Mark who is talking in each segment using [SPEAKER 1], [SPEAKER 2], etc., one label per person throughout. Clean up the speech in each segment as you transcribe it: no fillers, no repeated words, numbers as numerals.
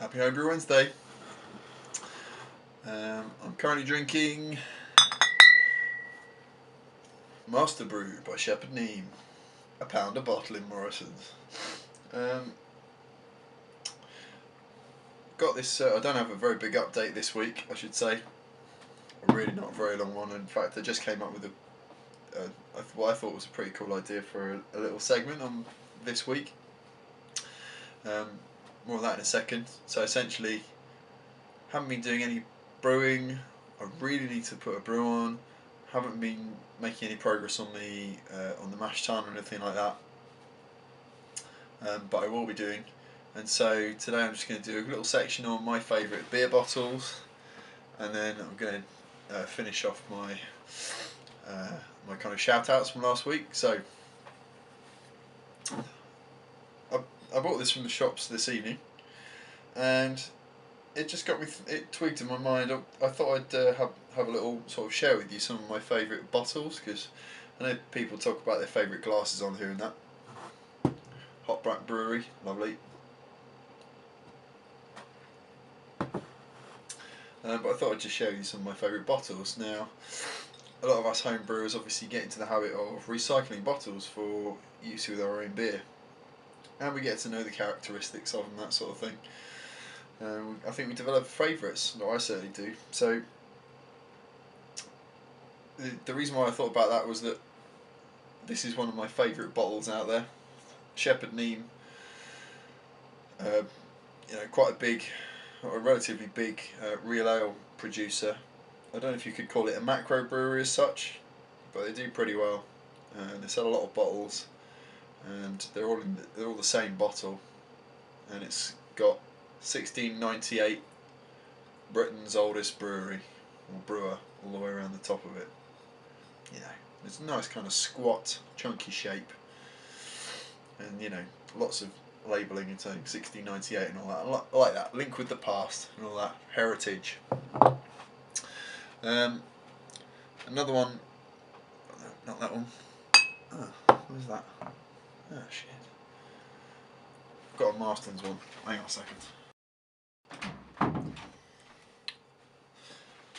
[SPEAKER 1] Happy Homebrew Wednesday. I'm currently drinking Master Brew by Shepherd Neame, a pound a bottle in Morrison's. Got this. I don't have a very big update this week, I should say. Really not a very long one. In fact, I just came up with what I thought was a pretty cool idea for a little segment on this week. More of that in a second. So essentially, haven't been doing any brewing. I really need to put a brew on. Haven't been making any progress on the mash tun or anything like that. But I will be doing. And so today I'm just going to do a little section on my favourite beer bottles, and then I'm going to finish off my my kind of shout outs from last week. So I bought this from the shops this evening, and it just got me. It twigged in my mind. I thought I'd have a little sort of share with you some of my favourite bottles, because I know people talk about their favourite glasses on here and that. Hot Black Brewery, lovely. But I thought I'd just show you some of my favourite bottles. Now, a lot of us home brewers obviously get into the habit of recycling bottles for use with our own beer, and we get to know the characteristics of them, that sort of thing. I think we develop favourites, or I certainly do. So the reason why I thought about that was that this is one of my favourite bottles out there. Shepherd Neame, quite a big, or a relatively big real ale producer. I don't know if you could call it a macro brewery as such, but they do pretty well. They sell a lot of bottles, and they're all the same bottle, and it's got 1698 Britain's oldest brewery or brewer all the way around the top of it. It's a nice kind of squat, chunky shape, and lots of labelling and saying 1698 and all that. I like that link with the past and all that heritage. Another one, not that one. What is that? Oh shit. Got a Marston's one. Hang on a second.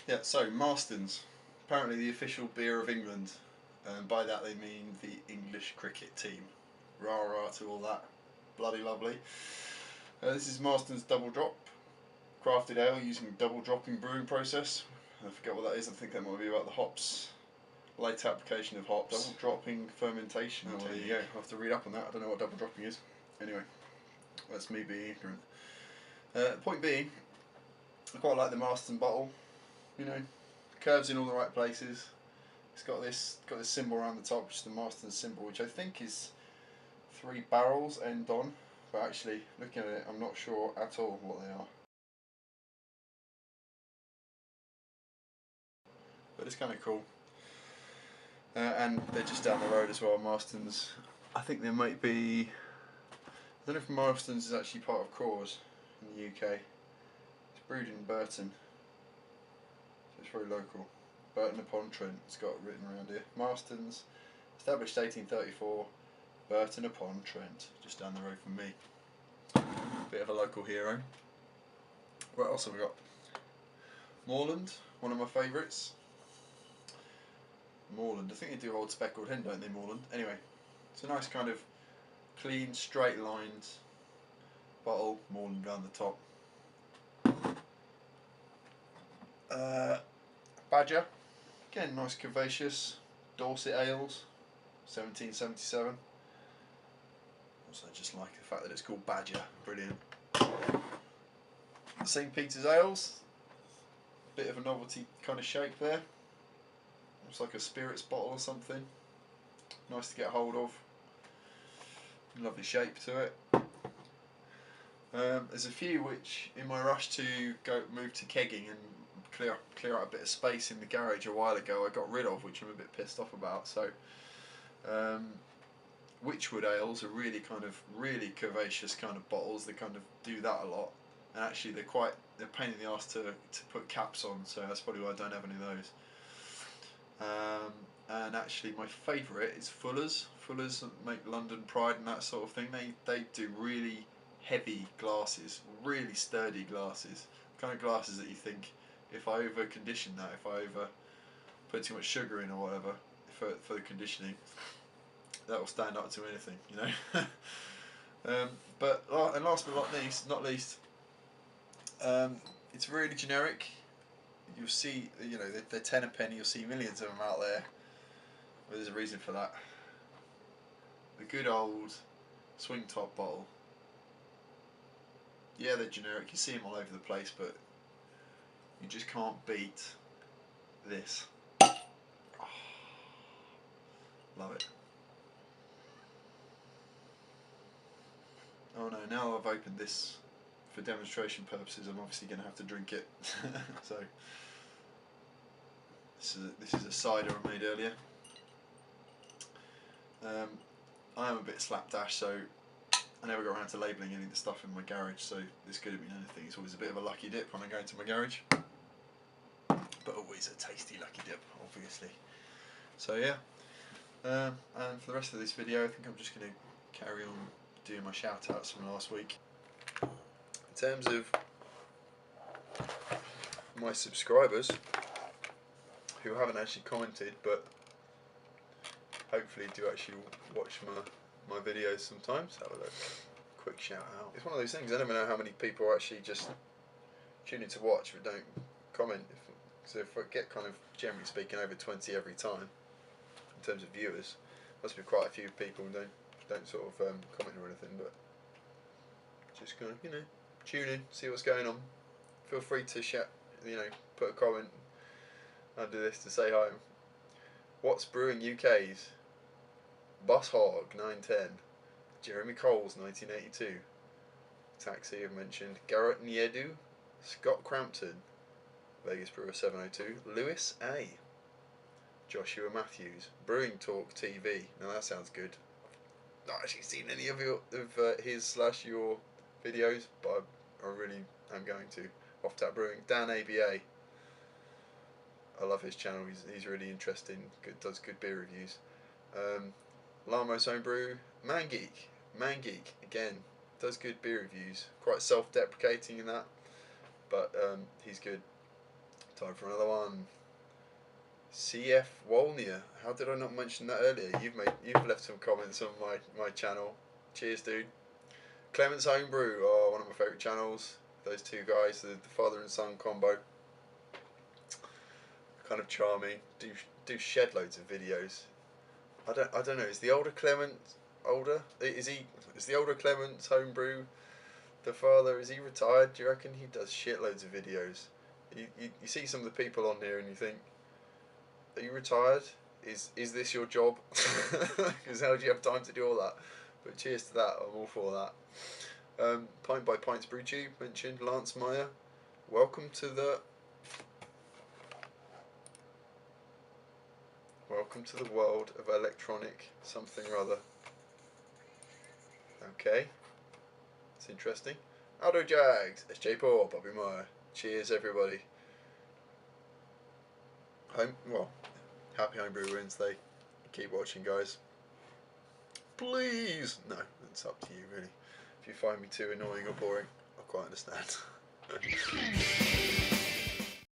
[SPEAKER 1] Yeah, so Marston's, apparently the official beer of England. By that they mean the English cricket team. Rah rah to all that. Bloody lovely. This is Marston's Double Drop, crafted ale using double dropping brewing process. I forget what that is. I think that might be about the hops. Late application of hops. Double dropping fermentation. Oh, there you go. I'll have to read up on that. I don't know what double dropping is. Anyway, that's me being ignorant. Point being, I quite like the Marston bottle. Curves in all the right places. It's got this symbol around the top, which is the Marston symbol, which I think is 3 barrels end on. But actually, looking at it, I'm not sure at all what they are. But it's kind of cool. And they're just down the road as well, Marston's. I think there might be... I don't know if Marston's is actually part of Coors in the UK. It's brewed in Burton. So it's very local. Burton upon Trent, it's got written around here. Marston's, established 1834, Burton upon Trent, just down the road from me. Bit of a local hero. What else have we got? Moreland, one of my favourites. Moreland, I think they do Old Speckled Hen, don't they, Moreland? Anyway, it's a nice kind of clean, straight lined bottle, Moreland down the top. Badger, again nice curvaceous, Dorset Ales, 1777. Also just like the fact that it's called Badger, brilliant. St. Peter's Ales, bit of a novelty kind of shape there. Looks like a spirits bottle or something. Nice to get hold of. Lovely shape to it. There's a few which, in my rush to move to kegging and clear out a bit of space in the garage a while ago, I got rid of, which I'm a bit pissed off about. So, Witchwood ales are really curvaceous kind of bottles. They kind of do that a lot, and actually they're a pain in the arse to put caps on. So that's probably why I don't have any of those. And actually my favourite is Fuller's. Fuller's make London Pride and that sort of thing. They do really heavy glasses, really sturdy glasses, kind of glasses that you think, if I over condition that, if I over put too much sugar in or whatever for the conditioning, that will stand up to anything, you know. But and last but not least, it's really generic. You'll see, you know, they're 10 a penny. You'll see millions of them out there. But there's a reason for that. The good old swing top bottle. Yeah, they're generic. You see them all over the place, but you just can't beat this. Oh, love it. Oh no, now I've opened this for demonstration purposes, I'm obviously going to have to drink it. So this is a cider I made earlier. I am a bit slapdash, so I never got around to labelling any of the stuff in my garage, so this could have been anything. It's always a bit of a lucky dip when I go into my garage, but always a tasty lucky dip, obviously. So yeah, and for the rest of this video I think I'm just going to carry on doing my shout outs from last week. In terms of my subscribers who haven't actually commented but hopefully do actually watch my videos sometimes, have a look. Quick shout out. It's one of those things, I never know how many people actually just tune in to watch but don't comment. So if I get kind of, generally speaking, over 20 every time in terms of viewers, must be quite a few people who don't sort of comment or anything, but just kind of, you know, tune in, see what's going on. Feel free to you know, put a comment under this to say hi. What's Brewing UK's Bus Hog 910, Jeremy Coles 1982, Taxi I've mentioned, Garrett Niedu, Scott Crampton, Vegas Brewer 702, Lewis A, Joshua Matthews, Brewing Talk TV. Now that sounds good. Not actually seen any of his/your videos, but I really am going to. Off Tap Brewing, Dan ABA. I love his channel. He's really interesting. Does good beer reviews. Lamo's Homebrew, Man Geek again does good beer reviews. Quite self-deprecating in that, but he's good. Time for another one. CF Wolnier. How did I not mention that earlier? You've left some comments on my channel. Cheers, dude. Clement's Homebrew, one of my favourite channels. Those two guys, the father and son combo. Kind of charming. Do shed loads of videos. I don't know. Is the older Clement older? Is the older Clement's Homebrew the father? Is he retired? Do you reckon? He does shitloads of videos. You see some of the people on here and you think, are you retired? Is this your job? Because how do you have time to do all that? But cheers to that. I'm all for that. Pint by Pints Brew Tube mentioned. Lance Meyer. Welcome to the world of electronic something or other. Okay, it's interesting. Aldo Jags, SJ Paul, Bobby Meyer. Cheers, everybody. Happy Homebrew Wednesday. Keep watching, guys. Please. No, it's up to you, really. If you find me too annoying or boring, I quite understand.